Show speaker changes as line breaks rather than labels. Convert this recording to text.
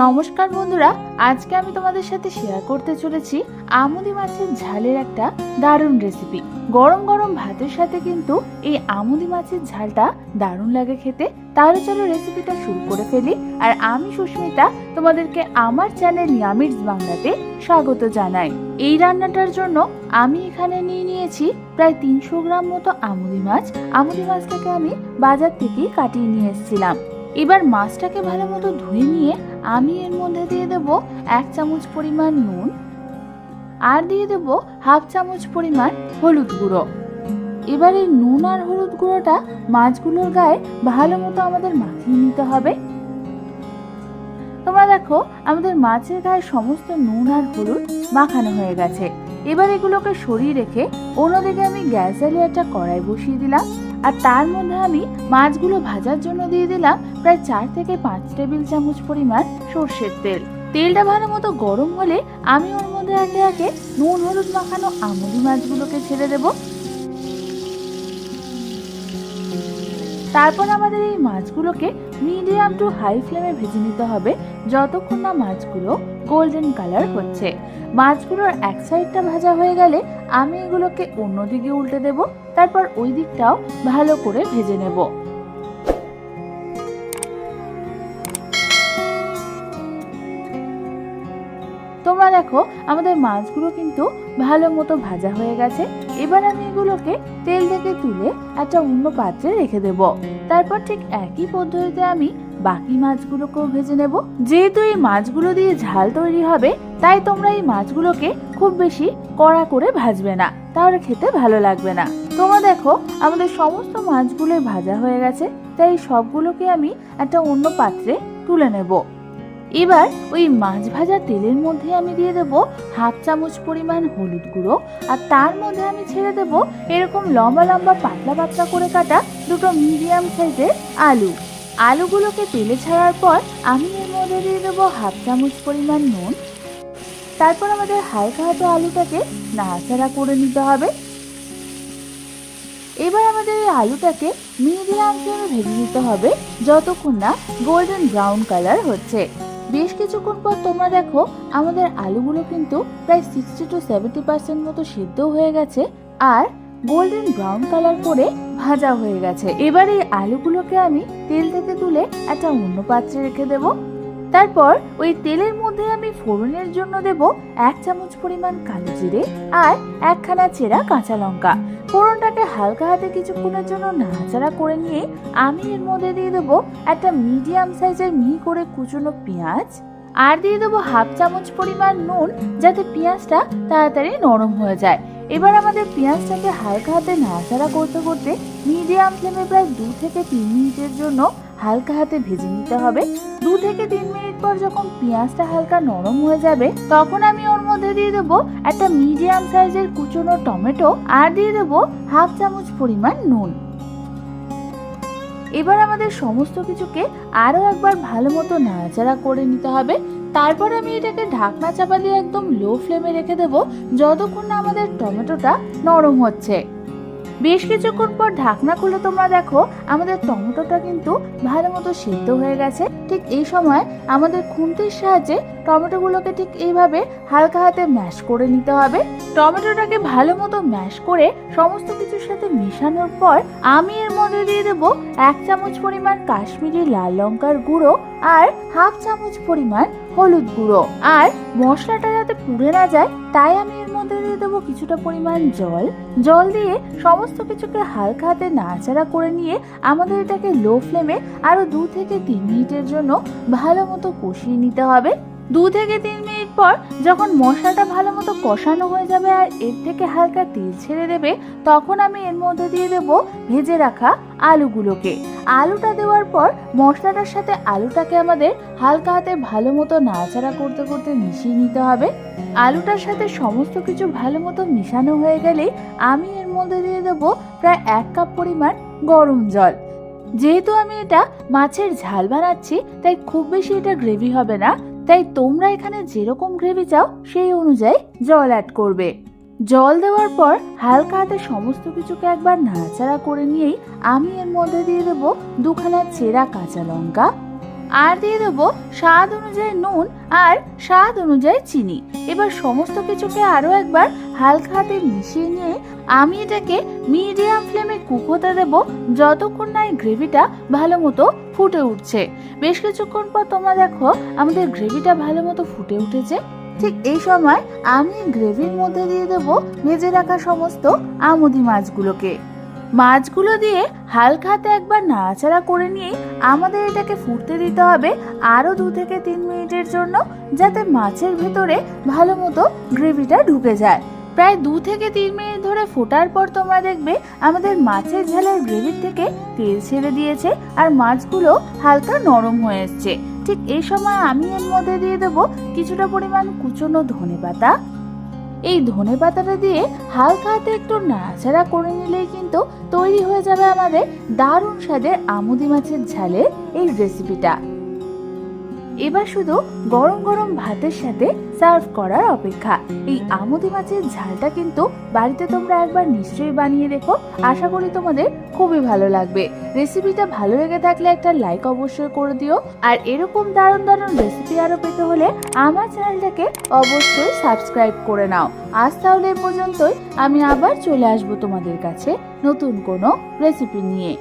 নমস্কার বন্ধুরা, আজকে আমি তোমাদের সাথে শেয়ার করতে চলেছি আমুদি মাছের ঝালের একটা দারুণ রেসিপি। গরম গরম ভাতের সাথে কিন্তু এই আমুদি মাছের ঝালটা দারুণ লাগে খেতে। তাহলে চলো রেসিপিটা শুরু করে ফেলি। আর আমি সুস্মিতা তোমাদেরকে আমার চ্যানেল ইয়ামিটস বাংলাতে স্বাগত জানাই। এই রান্নাটার জন্য আমি এখানে নিয়েছি প্রায় 300 গ্রাম মতো আমুদি মাছ। আমুদি মাছটাকে আমি বাজার থেকে কাটিয়ে নিয়ে এসেছিলাম। এবার মাছটাকে ভালো মতো ধুয়ে নিয়ে আমি এর মধ্যে দিয়ে দেব 1 চামচ পরিমাণ নুন আর দিয়ে দেব 1/2 চামচ পরিমাণ হলুদ গুঁড়ো। এবার এই নুন আর হলুদ গুঁড়োটা মাছগুলোর গায়ে ভালো মতো আমাদের মাখিয়ে নিতে হবে। তোমরা দেখো আমাদের মাছের গায়ে সমস্ত নুন আর হলুদ মাখানো হয়ে গেছে। এবার এগুলোকে সরিয়ে রেখে অন্যদিকে আমি গ্যাস জ্বালিয়ে একটা কড়াই বসিয়ে দিলাম। আর তার মধ্যে আমি মাছগুলো ভাজার জন্য দিয়ে দিলাম প্রায় 4 থেকে 5 টেবিল চামচ পরিমাণ সর্ষের তেল। তেলটা ভালো মতো গরম হলে আমি ওর মধ্যে একে একে নুন হলুদ মাখানো আমুদি মাছগুলোকে ছেড়ে দেব। তারপর আমাদের এই মাছগুলোকে মিডিয়াম টু হাই ফ্লেমে ভেজে নিতে হবে যতক্ষণ না মাছগুলো গোল্ডেন কালার হচ্ছে। মাছগুলোর এক সাইডটা ভাজা হয়ে গেলে আমি এগুলোকে অন্যদিকে উল্টে দেব। তারপর ওই দিকটাও ভালো করে ভেজে নেব। তোমরা দেখো আমাদের মাছগুলো কিন্তু ভালো মতো ভাজা হয়ে গেছে। এবার আমি এগুলোকে তেল থেকে তুলে একটা অন্য পাত্রে রেখে দেব। তারপর ঠিক একই পদ্ধতিতে আমি বাকি মাছগুলোকেও ভেজে নেব। যেহেতু এই মাছগুলো দিয়ে ঝাল তৈরি হবে তাই তোমরা এই মাছগুলোকে খুব বেশি কড়া করে ভাজবে না, তাহলে খেতে ভালো লাগবে না। তোমরা দেখো আমাদের সমস্ত মাছগুলোই ভাজা হয়ে গেছে, তাই সবগুলোকে আমি একটা অন্য পাত্রে তুলে নেব। এবার ওই মাছ ভাজা তেলের মধ্যে আমি দিয়ে দেব 1/2 চামচ পরিমাণ হলুদ গুঁড়ো আর তার মধ্যে আমি ছেড়ে দেব এরকম লম্বা লম্বা পাতলা পাতলা করে কাটা দুটো মিডিয়াম সাইজের আলু। আলুগুলোকে তেলে ছাড়ার পর আমি এর মধ্যে দিয়ে দেব 1/2 চামচ পরিমাণ নুন। তারপর আমাদের হালকা হাতে আলুটাকে নাড়াচাড়া করে নিতে হবে। এবার আমাদের এই আলুটাকে মিডিয়াম ফ্লেমে ভেজে নিতে হবে যতক্ষণ না গোল্ডেন ব্রাউন কালার হচ্ছে। বেশ কিছুক্ষণ পর তোমরা দেখো আমাদের আলুগুলো কিন্তু প্রায় 60 to 70% মতো সিদ্ধ হয়ে গেছে আর গোল্ডেন ব্রাউন কালার করে ভাজা হয়ে গেছে। এবার এই আলুগুলোকে আমি তেল থেকে তুলে একটা অন্য পাত্রে রেখে দেব। তারপর ওই তেলের মধ্যে আমি ফোড়নের জন্য দেব 1 চামচ পরিমাণ কালো জিরে আর 1খানা চেরা কাঁচা লঙ্কা। ফোড়নটাকে হালকা হাতে কিছুক্ষণের জন্য নাড়াচাড়া করে নিয়ে আমি এর মধ্যে দিয়ে দেবো একটা মিডিয়াম সাইজের মিহি করে কুচনো পেঁয়াজ আর দিয়ে দেবো 1/2 চামচ পরিমাণ নুন, যাতে পেঁয়াজটা তাড়াতাড়ি নরম হয়ে যায়। এবার আমাদের পেঁয়াজটাকে হালকা হাতে নাড়াচাড়া করতে করতে মিডিয়াম ফ্লেমে প্রায় 2 থেকে 3 মিনিটের জন্য হালকা হাতে ভেজে নিতে হবে। 2 থেকে 3 মিনিট পর যখন পেঁয়াজটা হালকা নরম হয়ে যাবে তখন আমি ওর মধ্যে দিয়ে দেবো একটা মিডিয়াম সাইজের কুচনো টমেটো আর দিয়ে দেবো 1/2 চামচ পরিমাণ নুন। এবার আমাদের সমস্ত কিছুকে আরো একবার ভালো মতো নাড়াচাড়া করে নিতে হবে। তারপর আমি এটাকে ঢাকনা চাপা দিয়ে একদম লো ফ্লেমে রেখে দেবো যতক্ষণ না আমাদের টমেটোটা নরম হচ্ছে। বেশ কিছুক্ষণ পর ঢাকনা খুলে তোমরা দেখো আমাদের টমেটোটা কিন্তু ভালো মতো সিদ্ধ হয়ে গেছে। ঠিক এই সময় আমাদের খুন্তির সাহায্যে টমেটোগুলোকে ঠিক এইভাবে হালকা হাতে ম্যাশ করে নিতে হবে। টমেটোটাকে ভালো মতো ম্যাশ করে সমস্ত কিছুর সাথে মেশানোর পর আমি এর মধ্যে দিয়ে দেবো 1 চামচ পরিমাণ কাশ্মীরি লাল লঙ্কার গুঁড়ো আর 1/2 চামচ পরিমাণ হলুদ গুঁড়ো। আর মশলাটা যাতে পুড়ে না যায় তাই আমি এর মধ্যে দিয়ে দেবো কিছুটা পরিমাণ জল দিয়ে সমস্ত কিছুকে হালকা হাতে নাড়াচাড়া করে নিয়ে আমাদের এটাকে লো ফ্লেমে আরো 2 থেকে 3 মিনিটের জন্য ভালো মতো কষিয়ে নিতে হবে। 2 থেকে 3 মিনিট পর যখন মশলাটা ভালো মতো কষানো হয়ে যাবে আর এর থেকে হালকা তেল ছেড়ে দেবে তখন আমি এর মধ্যে দিয়ে দেব ভেজে রাখা আলুগুলোকে। আলুটা দেওয়ার পর মশলাটার সাথে আলুটাকে আমাদের হালকা হাতে ভালো মতো নাড়াচাড়া করতে করতে মিশিয়ে নিতে হবে। আলুটার সাথে সমস্ত কিছু ভালো মতো মিশানো হয়ে গেলে আমি এর মধ্যে দিয়ে দেব প্রায় 1 কাপ পরিমাণ গরম জল। যেহেতু আমি এটা মাছের ঝাল বানাচ্ছি তাই খুব বেশি এটা গ্রেভি হবে না, তাই তোমরা এখানে যেরকম গ্রেভি চাও সেই অনুযায়ী জল অ্যাড করবে। জল দেওয়ার পর হালকা হাতে সমস্ত কিছুকে একবার নাড়াচাড়া করে নিয়েই আমি এর মধ্যে দিয়ে দেবো 2খানা চেরা কাঁচা লঙ্কা আর দিয়ে দেবো স্বাদ অনুযায়ী নুন আর স্বাদ অনুযায়ী চিনি। এবার সমস্ত কিছুকে আরো একবার হালকা হাতে মিশিয়ে নিয়ে আমি এটাকে মিডিয়াম ফ্লেমে কুক হতে দেবো যতক্ষণ না এই গ্রেভিটা ভালো মতো ফুটে উঠছে। বেশ কিছুক্ষণ পর তোমরা দেখো আমাদের গ্রেভিটা ভালো মতো ফুটে উঠেছে। ঠিক এই সময় আমি গ্রেভির মধ্যে দিয়ে দেবো ভেজে রাখা সমস্ত আমুদি মাছগুলোকে। মাছগুলো দিয়ে হালকা হাতে একবার নাড়াচাড়া করে নিয়ে আমাদের এটাকে ফুটতে দিতে হবে আরো 2 থেকে 3 মিনিটের জন্য, যাতে মাছের ভেতরে ভালো মতো গ্রেভিটা ঢুকে যায়। প্রায় 2 থেকে 3 মিনিট ধরে ফোটার পর তোমরা দেখবে আমাদের মাছের ঝালের গ্রেভির থেকে তেল ছেড়ে দিয়েছে আর মাছগুলো হালকা নরম হয়ে এসছে। ঠিক এই সময় আমি এর মধ্যে দিয়ে দেবো কিছুটা পরিমাণ কুচনো ধনেপাতা। এই ধনেপাতাটা দিয়ে হালকা হাতে একটু নাড়াচাড়া করে নিলেই কিন্তু তৈরি হয়ে যাবে আমাদের দারুণ স্বাদের আমুদি মাছের ঝালের এই রেসিপিটা। এবার শুধু গরম গরম ভাতের সাথে সার্ভ করার অপেক্ষা। এই আমুদি মাছের ঝালটা কিন্তু বাড়িতে তোমরা একবার নিশ্চয়ই বানিয়ে দেখো, আশা করি তোমাদের খুবই ভালো লাগবে। রেসিপিটা ভালো লেগে থাকলে একটা লাইক অবশ্যই করে দিও, আর এরকম দারুণ দারুণ রেসিপি আরো পেতে হলে আমার চ্যানেলটাকে অবশ্যই সাবস্ক্রাইব করে নাও। আজ তাহলে এ পর্যন্তই, আমি আবার চলে আসবো তোমাদের কাছে নতুন কোনো রেসিপি নিয়ে।